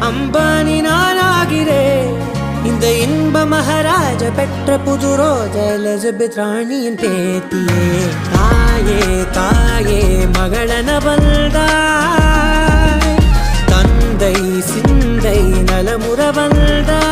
அம்பானி நானாகிறேன். இந்த இன்ப மகாராஜ பெற்ற புது ரோஜா எலிசபெத் ராணியின் பேத்தியே. தாயே தாயே மகளன வந்தாய், தந்தை சிந்தை நலமுற வந்தாய்.